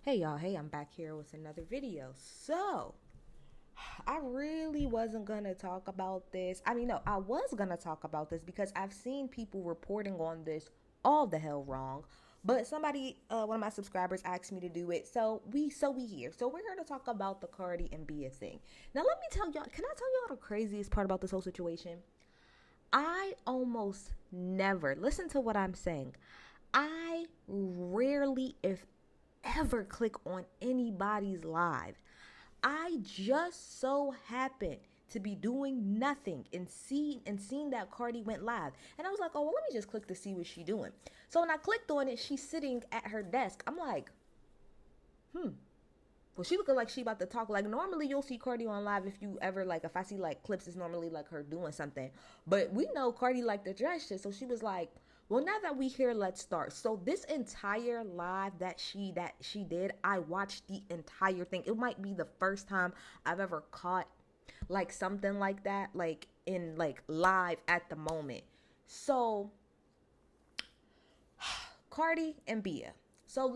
Hey y'all, hey, I'm back here with another video. So, I really wasn't gonna talk about this. No, I was gonna talk about this because I've seen people reporting on this all the hell wrong. But somebody, one of my subscribers asked me to do it. So we here. So we're here to talk about the Cardi and Bia thing. Now let me tell y'all, can I tell y'all the craziest part about this whole situation? I almost never, listen to what I'm saying. I rarely, if ever, click on anybody's live. I just so happened to be doing nothing and seeing that Cardi went live. And I was like, oh well, let me just click to see what she doing. So when I clicked on it, she's sitting at her desk. I'm like, well, she looking like she about to talk. Like normally you'll see Cardi on live if you ever like if I see like clips, it's normally like her doing something. But we know Cardi like to dress shit, so she was like, well, now that we here, let's start. So this entire live that she did, I watched the entire thing. It might be the first time I've ever caught like something like that, like in like live at the moment. So Cardi and Bia. So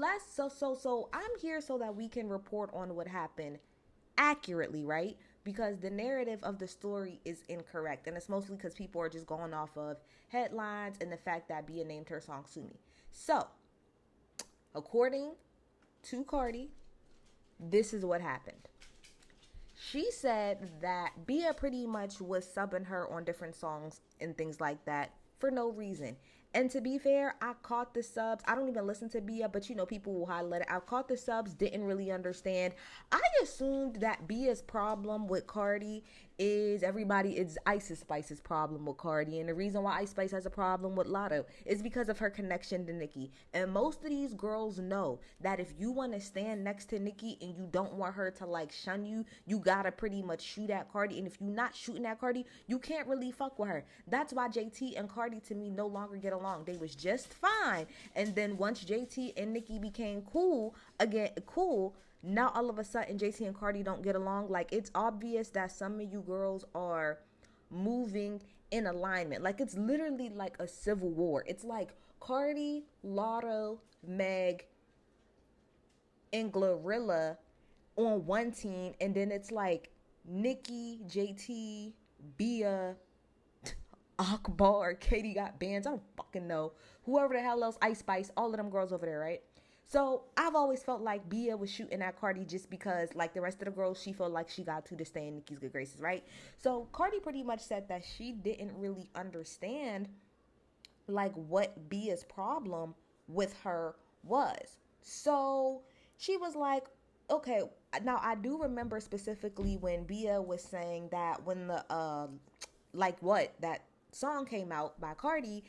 I'm here so that we can report on what happened accurately, right? Because the narrative of the story is incorrect, and it's mostly because people are just going off of headlines and the fact that Bia named her song Sumi. So, according to Cardi, this is what happened. She said that Bia pretty much was subbing her on different songs and things like that for no reason. And to be fair, I caught the subs. I don't even listen to Bia, but people will highlight it. I caught the subs, didn't really understand. I assumed that Bia's problem with Cardi is it's Ice Spice's problem with Cardi. And the reason why Ice Spice has a problem with Lotto is because of her connection to Nicki. And most of these girls know that if you want to stand next to Nicki and you don't want her to like shun you, you gotta pretty much shoot at Cardi. And if you're not shooting at Cardi, you can't really fuck with her. That's why JT and Cardi to me no longer get along. They was just fine. And then once JT and Nicki became cool, now all of a sudden JT and Cardi don't get along. Like it's obvious that some of you girls are moving in alignment. Like it's literally like a civil war. It's like Cardi, Lotto, Meg, and Glorilla on one team, and then it's like Nicki, JT, Bia, Akbar, Katie got bands. I don't fucking know. Whoever the hell else, Ice Spice, all of them girls over there, right? So I've always felt like Bia was shooting at Cardi just because, like the rest of the girls, she felt like she got to stay in Nicki's good graces, right? So Cardi pretty much said that she didn't really understand like what Bia's problem with her was. So she was like, okay, now I do remember specifically when Bia was saying that when the that song came out by Cardi,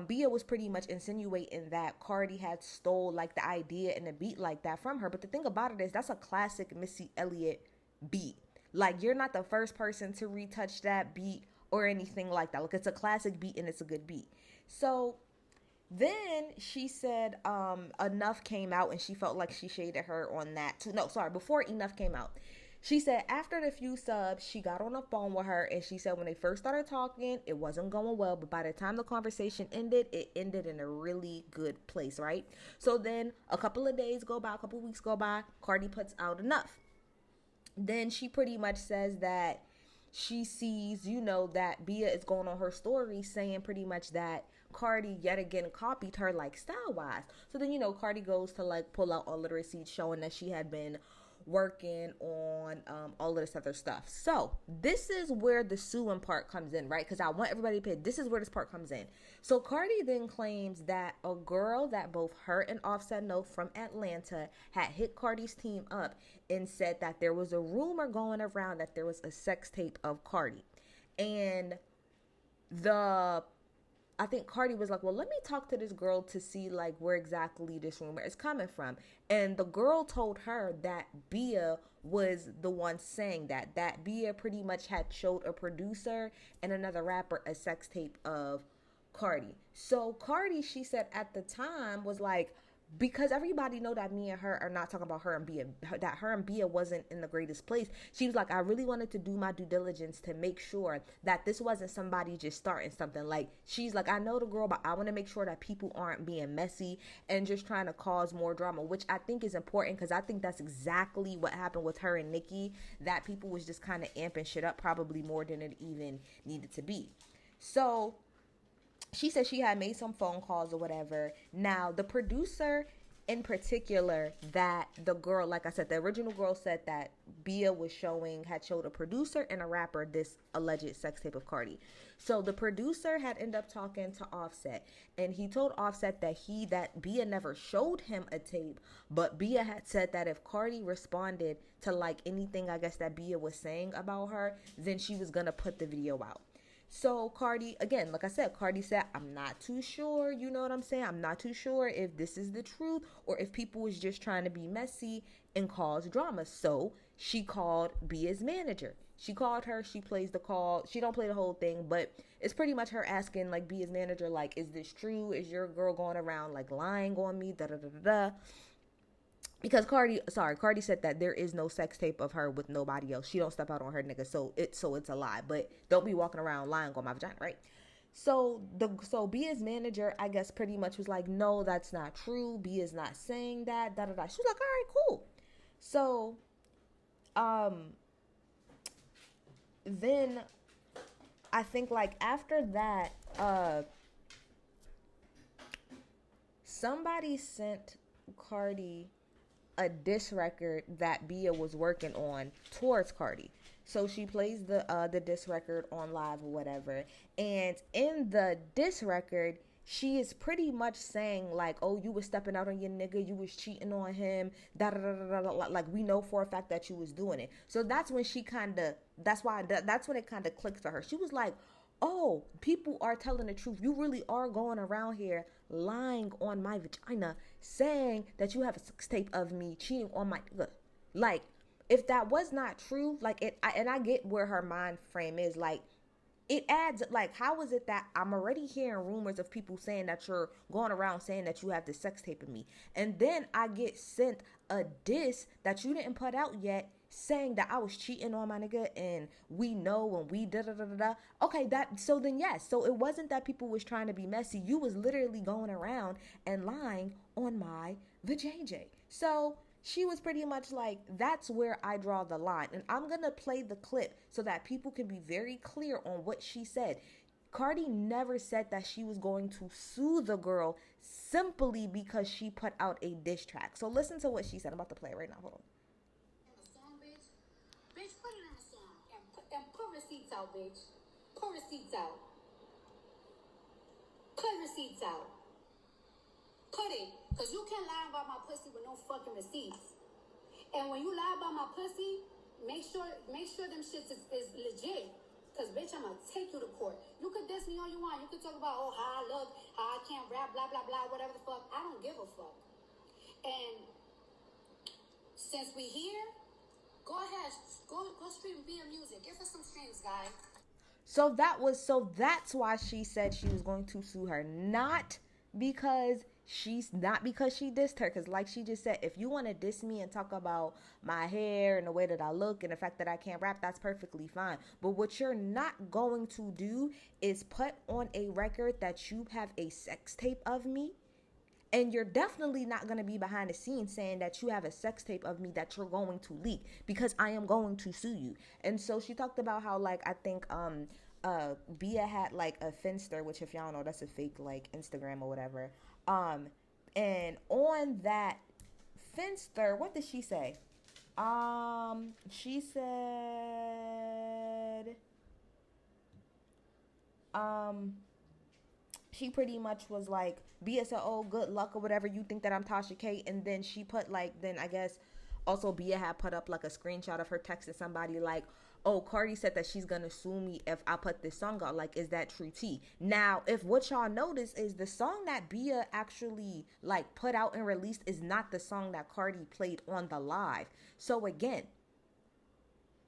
Bia was pretty much insinuating that Cardi had stole like the idea and the beat like that from her. But the thing about it is that's a classic Missy Elliott beat. Like you're not the first person to retouch that beat or anything like that. Like it's a classic beat and it's a good beat. So then she said Enough came out and she felt like she shaded her on that too. No, sorry, before Enough came out. She said after the few subs, she got on the phone with her and she said when they first started talking, it wasn't going well. But by the time the conversation ended, it ended in a really good place, right? So then a couple of days go by, a couple of weeks go by, Cardi puts out Enough. Then she pretty much says that she sees, that Bia is going on her story saying pretty much that Cardi yet again copied her like style wise. So then, Cardi goes to like pull out all of the receipts showing that she had been working on all of this other stuff. So this is where the suing part comes in, right? Because I want everybody to pay. This is where this part comes in. So Cardi then claims that a girl that both her and Offset know from Atlanta had hit Cardi's team up and said that there was a rumor going around that there was a sex tape of Cardi. And I think Cardi was like, well, let me talk to this girl to see like where exactly this rumor is coming from. And the girl told her that Bia was the one saying that Bia pretty much had showed a producer and another rapper a sex tape of Cardi. So Cardi, she said at the time was like, because everybody know that me and her are not talking about her and Bia, that her and Bia wasn't in the greatest place. She was like, I really wanted to do my due diligence to make sure that this wasn't somebody just starting something. Like, she's like, I know the girl, but I want to make sure that people aren't being messy and just trying to cause more drama, which I think is important, because I think that's exactly what happened with her and Nikki, that people was just kind of amping shit up probably more than it even needed to be. So she said she had made some phone calls or whatever. Now, the producer in particular, that the girl, like I said, the original girl said that Bia had showed a producer and a rapper this alleged sex tape of Cardi. So the producer had ended up talking to Offset, and he told Offset that Bia never showed him a tape, but Bia had said that if Cardi responded to like anything, I guess, that Bia was saying about her, then she was gonna put the video out. So Cardi, again, like I said, Cardi said, I'm not too sure, you know what I'm saying? I'm not too sure if this is the truth or if people was just trying to be messy and cause drama. So she called Bia's manager. She called her, she plays the call. She don't play the whole thing, but it's pretty much her asking like Bia's manager, like, is this true? Is your girl going around like lying on me? Da da da da. Because Cardi said that there is no sex tape of her with nobody else. She don't step out on her nigga, so it's a lie. But don't be walking around lying on my vagina, right? So Bia's manager, I guess, pretty much was like, no, that's not true. Bia's not saying that. Da da da. She was like, all right, cool. So, then I think like after that, somebody sent Cardi a diss record that Bia was working on towards Cardi. So she plays the diss record on live or whatever. And in the diss record, she is pretty much saying like, oh, you was stepping out on your nigga, you was cheating on him, da da da da da. Like, we know for a fact that you was doing it. So that's when that's when it kind of clicked for her. She was like, oh, people are telling the truth. You really are going around here lying on my vagina, saying that you have a sex tape of me cheating on my nigga. Like, if that was not true, like I get where her mind frame is. Like, it adds, like, how is it that I'm already hearing rumors of people saying that you're going around saying that you have the sex tape of me, and then I get sent a diss that you didn't put out yet, saying that I was cheating on my nigga, and we know, and we da da da da da. Okay, so then yes, so it wasn't that people was trying to be messy. You was literally going around and lying on my vajayjay. So she was pretty much like, that's where I draw the line. And I'm going to play the clip so that people can be very clear on what she said. Cardi never said that she was going to sue the girl simply because she put out a diss track. So listen to what she said. I'm about to play it right now. Hold on. Bitch, put it in a song and put receipts out, bitch. Put receipts out. Put receipts out. Put it. Because you can't lie about my pussy with no fucking receipts. And when you lie about my pussy, make sure them shits is legit. Because, bitch, I'm going to take you to court. You could diss me all you want. You could talk about, oh, how I look, how I can't rap, blah, blah, blah, whatever the fuck. I don't give a fuck. And since we here, go ahead. Go stream Bia music. Give us some streams, guys. So that's why she said she was going to sue her. Not because she dissed her, because like she just said, if you want to diss me and talk about my hair and the way that I look and the fact that I can't rap, that's perfectly fine. But what you're not going to do is put on a record that you have a sex tape of me, and you're definitely not going to be behind the scenes saying that you have a sex tape of me that you're going to leak, because I am going to sue you. And so she talked about how, like, I think Bia had like a Finster, which if y'all know, that's a fake like Instagram or whatever. And on that Finster, what did she say? She said, she pretty much was like, Bia said, oh, good luck or whatever, you think that I'm Tasha K. And then she put like, then I guess also Bia had put up like a screenshot of her texting somebody like, oh, Cardi said that she's gonna sue me if I put this song out. Like, is that true tea? Now, if what y'all notice is the song that Bia actually like put out and released is not the song that Cardi played on the live. So again,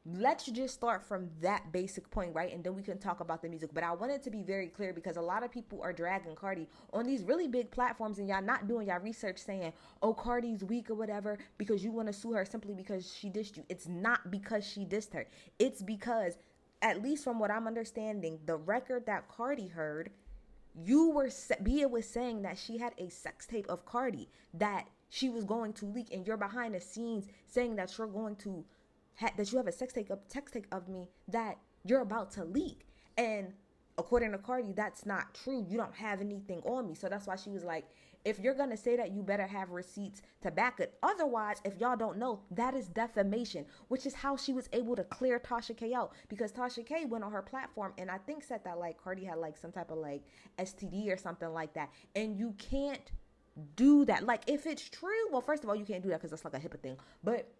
let's just start from that basic point, right? And then we can talk about the music. But I wanted to be very clear because a lot of people are dragging Cardi on these really big platforms and y'all not doing y'all research saying, oh, Cardi's weak or whatever because you want to sue her simply because she dissed you. It's not because she dissed her. It's because, at least from what I'm understanding, the record that Cardi heard, Bia was saying that she had a sex tape of Cardi that she was going to leak, and you're behind the scenes saying that you're going to that you have a sex tape of me that you're about to leak. And according to Cardi, that's not true. You don't have anything on me. So that's why she was like, if you're going to say that, you better have receipts to back it. Otherwise, if y'all don't know, that is defamation, which is how she was able to clear Tasha K out, because Tasha K went on her platform and I think said that like Cardi had like some type of like STD or something like that. And you can't do that. Like, if it's true, well, first of all, you can't do that because that's like a HIPAA thing. But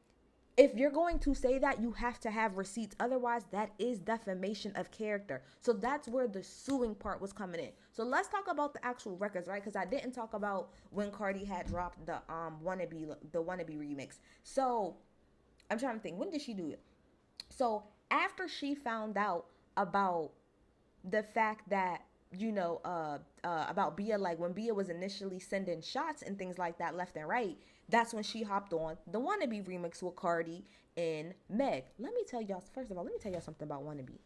if you're going to say that, you have to have receipts. Otherwise, that is defamation of character. So that's where the suing part was coming in. So let's talk about the actual records, right? Because I didn't talk about when Cardi had dropped the Wannabe remix. So I'm trying to think, when did she do it? So after she found out about the fact that, you know, about Bia, like when Bia was initially sending shots and things like that left and right, that's when she hopped on the Wannabe remix with Cardi and Meg. Let me tell y'all something about Wannabe.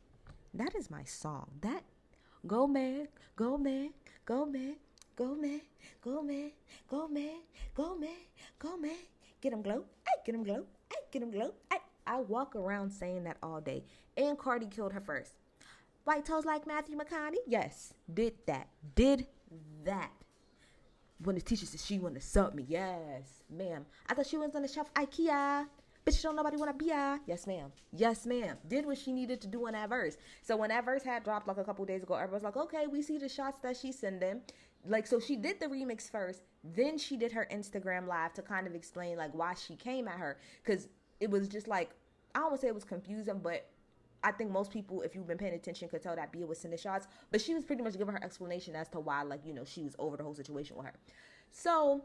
That is my song. That, go Meg, go Meg, go Meg, go Meg, go Meg, go Meg, go Meg, go Meg. Get 'em glow, ay, get 'em glow, ay, get 'em glow, ay. I walk around saying that all day. And Cardi killed her first. White toes like Matthew McConaughey? Yes, did that. When the teacher said she wanted to sub me, yes, ma'am. I thought she was on the shelf IKEA. Bitch, don't nobody want to be ya. Yes, ma'am. Yes, ma'am. Did what she needed to do in that verse. So when that verse had dropped like a couple days ago, everybody was like, okay, we see the shots that she's sending. Like, so she did the remix first. Then she did her Instagram live to kind of explain like why she came at her. Because it was just like, I don't want to say it was confusing, but I think most people, if you've been paying attention, could tell that Bia was sending shots. But she was pretty much giving her explanation as to why, like, you know, she was over the whole situation with her. So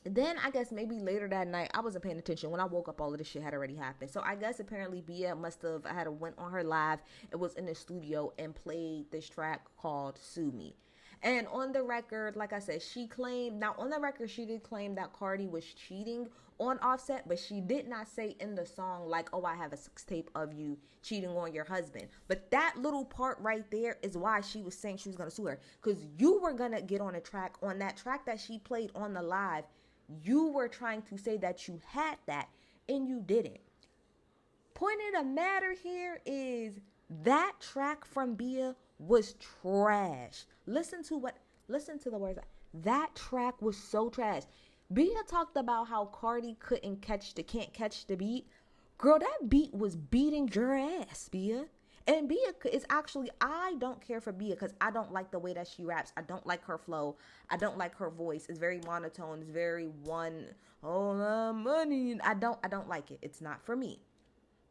then I guess maybe later that night, I wasn't paying attention. When I woke up, all of this shit had already happened. So I guess apparently Bia must have went on her live. It was in the studio and played this track called Sue Me. And on the record, like I said, she did claim that Cardi was cheating on Offset, but she did not say in the song, like, oh, I have a sex tape of you cheating on your husband. But that little part right there is why she was saying she was going to sue her. Because you were going to get on that track that she played on the live. You were trying to say that you had that, and you didn't. Point of the matter here is that track from Bia was trash. Listen to the words. That track was so trash. Bia talked about how Cardi can't catch the beat. Girl, that beat was beating your ass, Bia. And Bia is actually, I don't care for Bia because I don't like the way that she raps. I don't like her flow. I don't like her voice. It's very monotone. It's very money. I don't like it. It's not for me.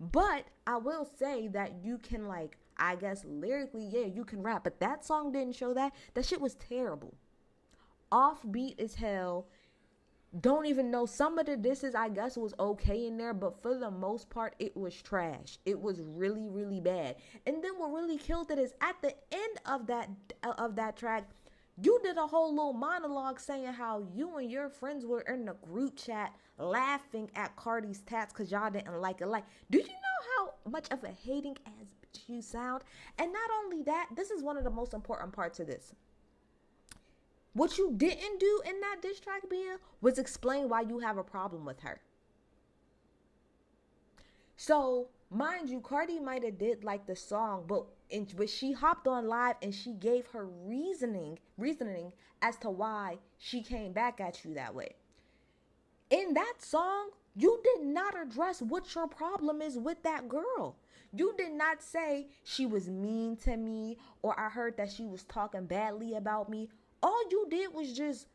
But I will say that you can, like, I guess lyrically, yeah, you can rap. But that song didn't show that. That shit was terrible. Offbeat as hell. Don't even know. Some of the disses, I guess, was okay in there. But for the most part, it was trash. It was really, really bad. And then what really killed it is at the end of that track, you did a whole little monologue saying how you and your friends were in the group chat laughing at Cardi's tats because y'all didn't like it. Like, do you know how much of a hating ass bitch you sound? And not only that, this is one of the most important parts of this. What you didn't do in that diss track, Bia, was explain why you have a problem with her. So, mind you, Cardi might have did like the song, but she hopped on live and she gave her reasoning as to why she came back at you that way. In that song, you did not address what your problem is with that girl. You did not say she was mean to me or I heard that she was talking badly about me. All you did was just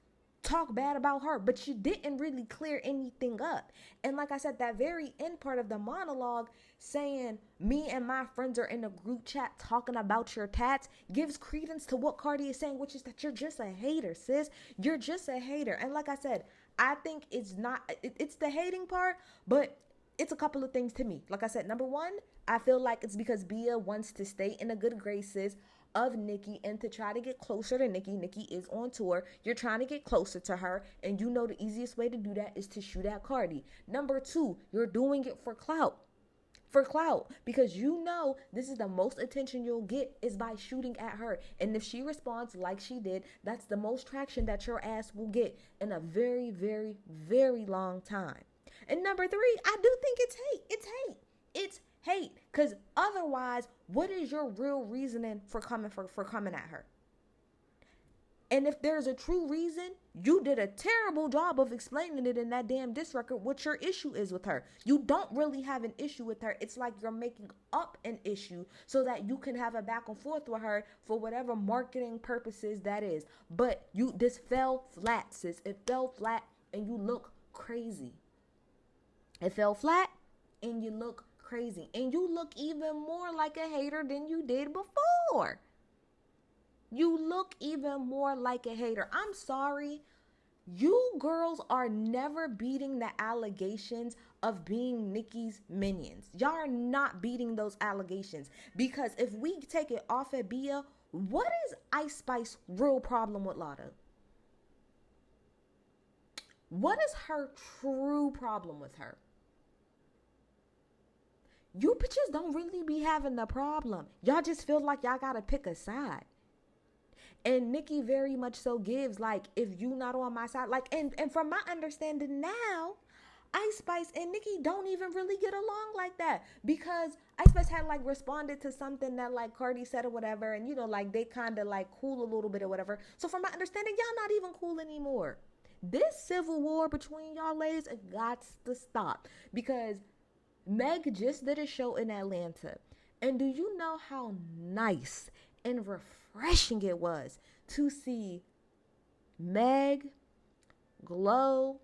talk bad about her, but you didn't really clear anything up. And like I said, that very end part of the monologue saying me and my friends are in a group chat talking about your tats gives credence to what Cardi is saying, which is that you're just a hater, sis. You're just a hater. And like I said, I think it's the hating part, but It's a couple of things to me. Like I said, number one, I feel like it's because Bia wants to stay in the good graces of Nicki and to try to get closer to Nicki. Nicki is on tour. You're trying to get closer to her, and you know the easiest way to do that is to shoot at Cardi. Number two, you're doing it for clout. For clout, because you know this is the most attention you'll get is by shooting at her. And if she responds like she did, that's the most traction that your ass will get in a very, very, very long time. And number three, I do think it's hate. It's hate. It's hate. Because otherwise, what is your real reasoning for coming at her? And if there's a true reason, you did a terrible job of explaining it in that damn diss record what your issue is with her. You don't really have an issue with her. It's like you're making up an issue so that you can have a back and forth with her for whatever marketing purposes that is. But this fell flat, sis. It fell flat and you look crazy. It fell flat and you look crazy. And you look even more like a hater than you did before. You look even more like a hater. I'm sorry. You girls are never beating the allegations of being Nicki's minions. Y'all are not beating those allegations. Because if we take it off at Bia, what is Ice Spice's real problem with Lotto? What is her true problem with her? You bitches don't really be having the problem. Y'all just feel like y'all gotta pick a side. And Nicki very much so gives, like, if you not on my side, like, and from my understanding now, Ice Spice and Nicki don't even really get along like that, because Ice Spice had like responded to something that like Cardi said or whatever, and you know, like they kind of like cool a little bit or whatever. So from my understanding, y'all not even cool anymore. This civil war between y'all ladies got to stop, because Meg just did a show in Atlanta, and do you know how nice and refreshing it was to see Meg, Glow,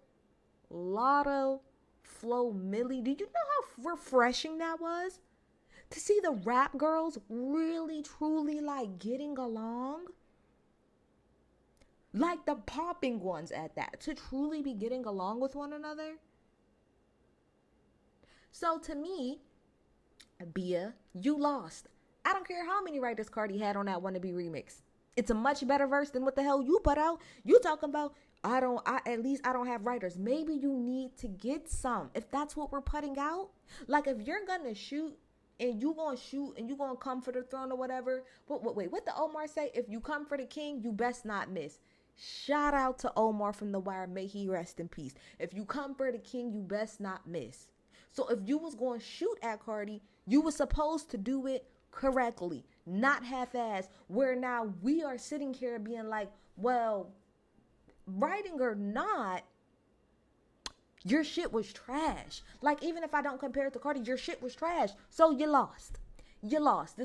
Lotto, Flo Millie? Did you know how refreshing that was? To see the rap girls really, truly like getting along. Like the popping ones at that. To truly be getting along with one another. So to me, Bia, you lost. I don't care how many writers Cardi had on that Wannabe remix. It's a much better verse than what the hell you put out. You talking about, at least I don't have writers. Maybe you need to get some, if that's what we're putting out. Like, if you're gonna shoot and you gonna come for the throne or whatever. Wait, what the Omar say? If you come for the king, you best not miss. Shout out to Omar from The Wire. May he rest in peace. If you come for the king, you best not miss. So if you was going to shoot at Cardi, you were supposed to do it correctly, not half-ass, where now we are sitting here being like, well, writing or not, your shit was trash. Like, even if I don't compare it to Cardi, your shit was trash. So you lost. You lost.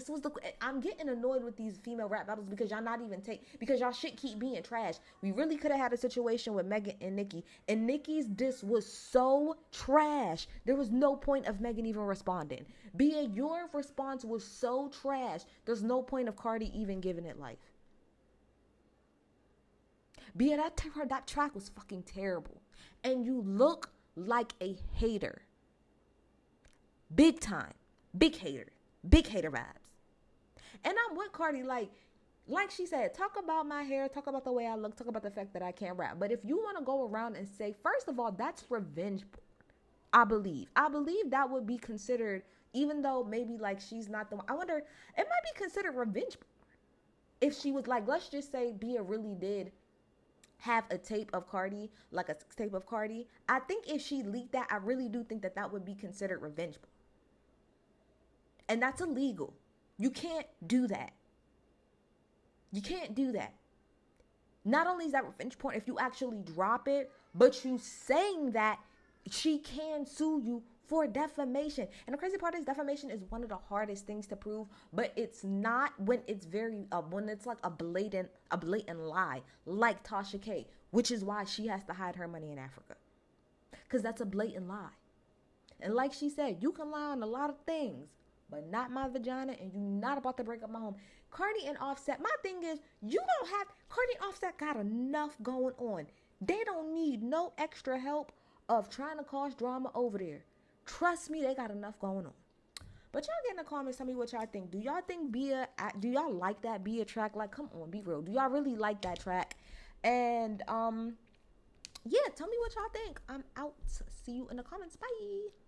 I'm getting annoyed with these female rap battles because y'all not even because y'all shit keep being trash. We really could have had a situation with Megan and Nicki, and Nicki's diss was so trash. There was no point of Megan even responding. Bia, your response was so trash. There's no point of Cardi even giving it life. Bia, that track was fucking terrible. And you look like a hater. Big time. Big hater. Big hater vibes. And I'm with Cardi, like she said, talk about my hair, talk about the way I look, talk about the fact that I can't rap. But if you want to go around and say, first of all, that's revenge porn, I believe. I believe that would be considered, even though maybe like she's not the one. I wonder, it might be considered revenge porn. If she was like, let's just say Bia really did have a tape of Cardi, like a tape of Cardi. I think if she leaked that, I really do think that would be considered revenge porn. And that's illegal. You can't do that. You can't do that. Not only is that revenge porn if you actually drop it, but you saying that she can sue you for defamation. And the crazy part is defamation is one of the hardest things to prove, but it's not when it's when it's like a blatant lie, like Tasha K, which is why she has to hide her money in Africa. Because that's a blatant lie. And like she said, you can lie on a lot of things, but not my vagina, and you're not about to break up my home. Cardi and Offset, my thing is, Cardi and Offset got enough going on. They don't need no extra help of trying to cause drama over there. Trust me, they got enough going on. But y'all get in the comments, tell me what y'all think. Do y'all think do y'all like that Bia track? Like, come on, be real. Do y'all really like that track? And yeah, tell me what y'all think. I'm out. See you in the comments. Bye.